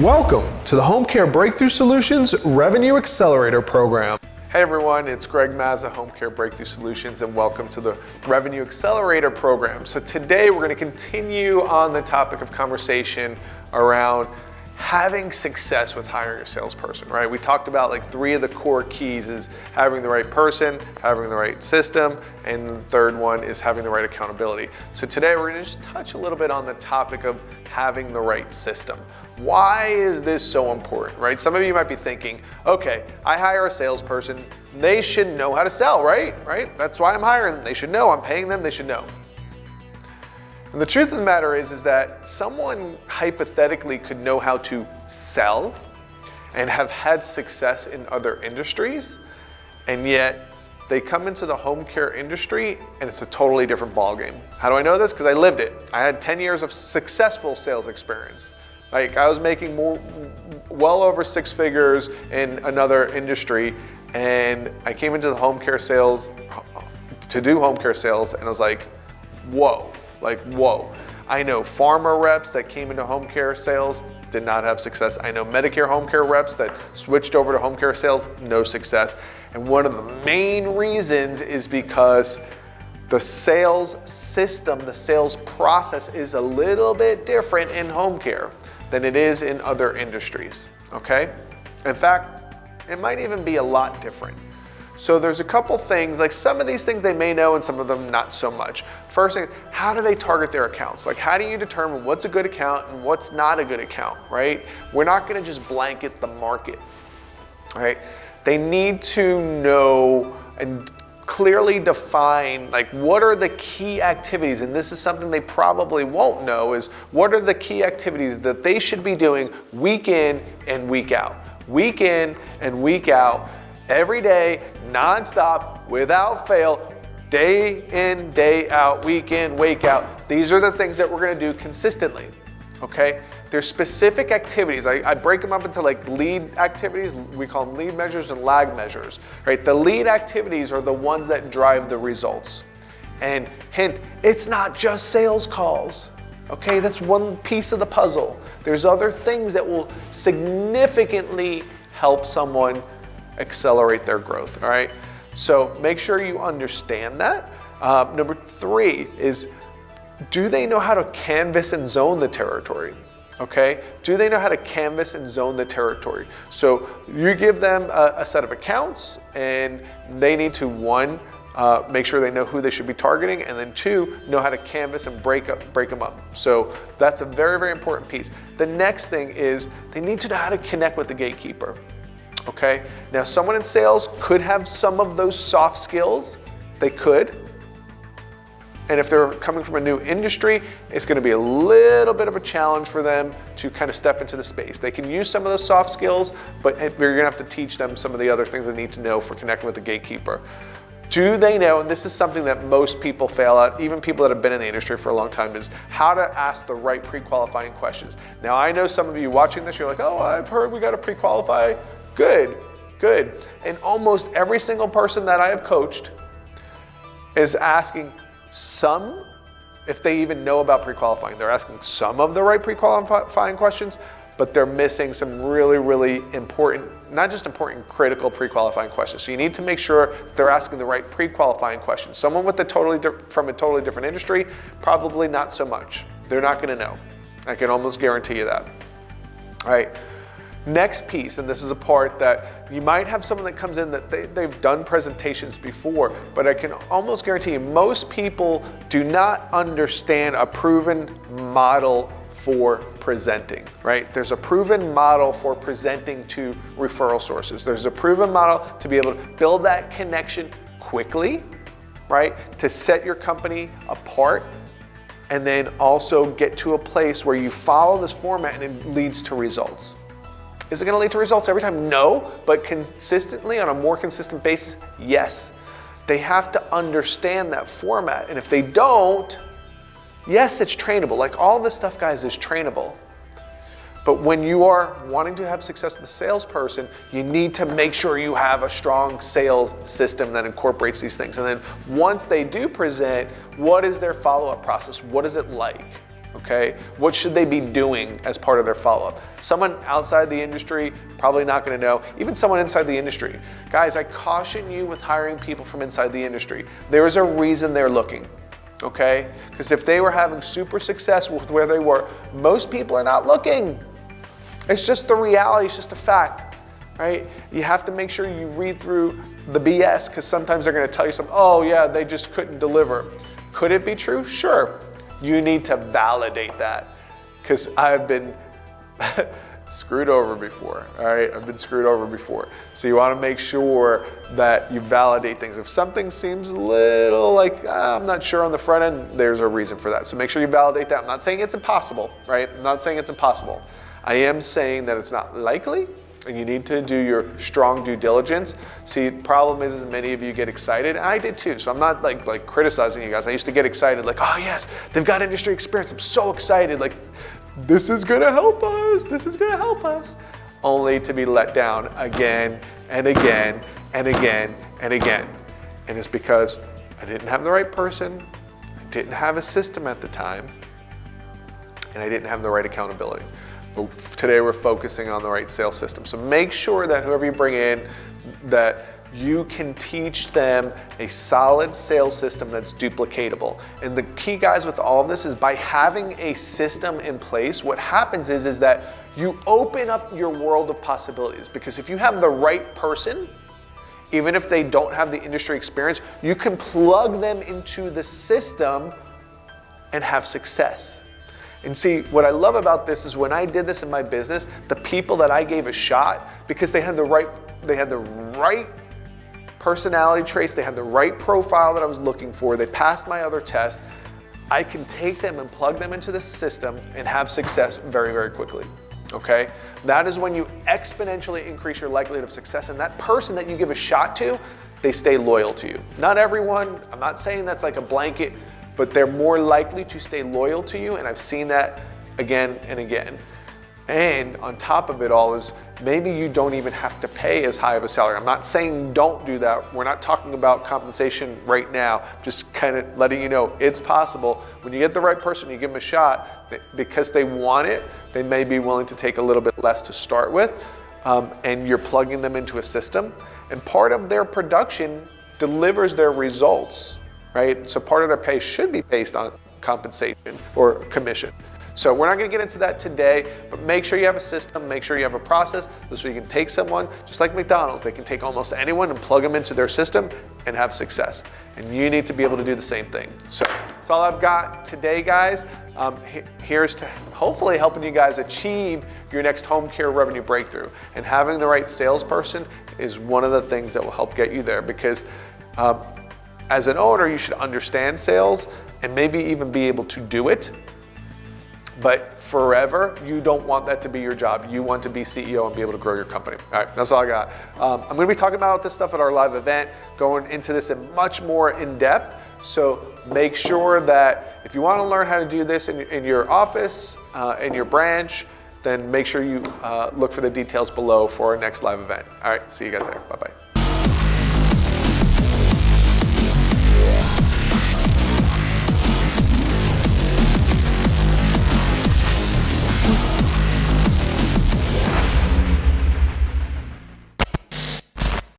Welcome to the Home Care Breakthrough Solutions Revenue Accelerator Program. Hey everyone, it's Greg Mazza, Home Care Breakthrough Solutions, and welcome to the Revenue Accelerator Program. So today we're going to continue on the topic of conversation around having success with hiring a salesperson, right? We talked about like three of the core keys is having the right person, having the right system, and the third one is having the right accountability. So today we're going to just touch a little bit on the topic of having the right system. Why is this so important, right? Some of you might be thinking, okay, I hire a salesperson, they should know how to sell, right? That's why I'm hiring them. They should know, I'm paying them, they should know. And the truth of the matter is that someone hypothetically could know how to sell and have had success in other industries, and yet they come into the home care industry and it's a totally different ballgame. How do I know this? Because I lived it. I had 10 years of successful sales experience. Like I was making well over six figures in another industry, and I came into the home care sales to do home care sales, and I was like, whoa. I know pharma reps that came into home care sales, did not have success. I know Medicare home care reps that switched over to home care sales, no success. And one of the main reasons is because the sales system, the sales process is a little bit different in home care than it is in other industries, okay? In fact, it might even be a lot different. So there's a couple things, like some of these things they may know and some of them not so much. First thing is, how do they target their accounts? Like how do you determine what's a good account and what's not a good account, right? We're not gonna just blanket the market, right? They need to know and clearly define like what are the key activities, and this is something they probably won't know, is what are the key activities that they should be doing week in and week out. Week in and week out, every day, nonstop, without fail, day in, day out, week in, week out. These are the things that we're gonna do consistently, okay? There's specific activities. I break them up into like lead activities. We call them lead measures and lag measures, right? The lead activities are the ones that drive the results. And hint, it's not just sales calls, okay? That's one piece of the puzzle. There's other things that will significantly help someone accelerate their growth, all right? So make sure you understand that. Number three is, do they know how to canvas and zone the territory? Okay, do they know how to canvas and zone the territory? So you give them a set of accounts, and they need to, one, make sure they know who they should be targeting, and then two, know how to canvas and break them up. So that's a very, very important piece. The next thing is they need to know how to connect with the gatekeeper. Okay, now someone in sales could have some of those soft skills, they could. And if they're coming from a new industry, it's gonna be a little bit of a challenge for them to kind of step into the space. They can use some of those soft skills, but you're gonna have to teach them some of the other things they need to know for connecting with the gatekeeper. Do they know, and this is something that most people fail at, even people that have been in the industry for a long time, is how to ask the right pre-qualifying questions. Now I know some of you watching this, you're like, oh, I've heard we gotta pre-qualify. Good. And almost every single person that I have coached is asking some, if they even know about pre-qualifying, they're asking some of the right pre-qualifying questions, but they're missing some really, really important, not just important, critical pre-qualifying questions. So you need to make sure they're asking the right pre-qualifying questions. Someone with from a totally different industry, probably not so much. They're not gonna know. I can almost guarantee you that. All right. Next piece, and this is a part that you might have someone that comes in that they've done presentations before, but I can almost guarantee you most people do not understand a proven model for presenting, right? There's a proven model for presenting to referral sources. There's a proven model to be able to build that connection quickly, right? To set your company apart, and then also get to a place where you follow this format and it leads to results. Is it going to lead to results every time? No, but consistently, on a more consistent basis, yes. They have to understand that format, and if they don't, yes, it's trainable. Like all this stuff, guys, is trainable. But when you are wanting to have success with a salesperson, you need to make sure you have a strong sales system that incorporates these things. And then once they do present, what is their follow-up process? What is it like? Okay, what should they be doing as part of their follow-up? Someone outside the industry, probably not going to know. Even someone inside the industry. Guys, I caution you with hiring people from inside the industry. There is a reason they're looking, okay? Because if they were having super success with where they were, most people are not looking. It's just the reality, it's just a fact, right? You have to make sure you read through the BS, because sometimes they're going to tell you something, oh yeah, they just couldn't deliver. Could it be true? Sure. You need to validate that, because I've been screwed over before, all right? I've been screwed over before. So you want to make sure that you validate things. If something seems a little like, I'm not sure on the front end, there's a reason for that. So make sure you validate that. I'm not saying it's impossible, right? I'm not saying it's impossible. I am saying that it's not likely, and you need to do your strong due diligence. See, the problem is many of you get excited. I did too, so I'm not like criticizing you guys. I used to get excited, like, oh yes, they've got industry experience. I'm so excited, like, this is gonna help us, this is gonna help us. Only to be let down again and again and again and again. And it's because I didn't have the right person, I didn't have a system at the time, and I didn't have the right accountability. But today we're focusing on the right sales system. So make sure that whoever you bring in, that you can teach them a solid sales system that's duplicatable. And the key, guys, with all of this is by having a system in place, what happens is that you open up your world of possibilities. Because if you have the right person, even if they don't have the industry experience, you can plug them into the system and have success. And see, what I love about this is when I did this in my business, the people that I gave a shot, because they had the right personality traits, they had the right profile that I was looking for, they passed my other tests, I can take them and plug them into the system and have success very, very quickly, okay? That is when you exponentially increase your likelihood of success, and that person that you give a shot to, they stay loyal to you. Not everyone, I'm not saying that's like a blanket, but they're more likely to stay loyal to you, and I've seen that again and again. And on top of it all is maybe you don't even have to pay as high of a salary. I'm not saying don't do that. We're not talking about compensation right now, just kind of letting you know it's possible. When you get the right person, you give them a shot, because they want it, they may be willing to take a little bit less to start with, and you're plugging them into a system, and part of their production delivers their results. Right? So part of their pay should be based on compensation or commission. So we're not going to get into that today, but make sure you have a system, make sure you have a process, so you can take someone, just like McDonald's, they can take almost anyone and plug them into their system and have success. And you need to be able to do the same thing. So that's all I've got today, guys. Here's to hopefully helping you guys achieve your next home care revenue breakthrough. And having the right salesperson is one of the things that will help get you there, because as an owner, you should understand sales and maybe even be able to do it. But forever, you don't want that to be your job. You want to be CEO and be able to grow your company. All right, that's all I got. I'm going to be talking about this stuff at our live event, going into this in much more in depth. So make sure that if you want to learn how to do this in your office, in your branch, then make sure you look for the details below for our next live event. All right, see you guys there. Bye-bye.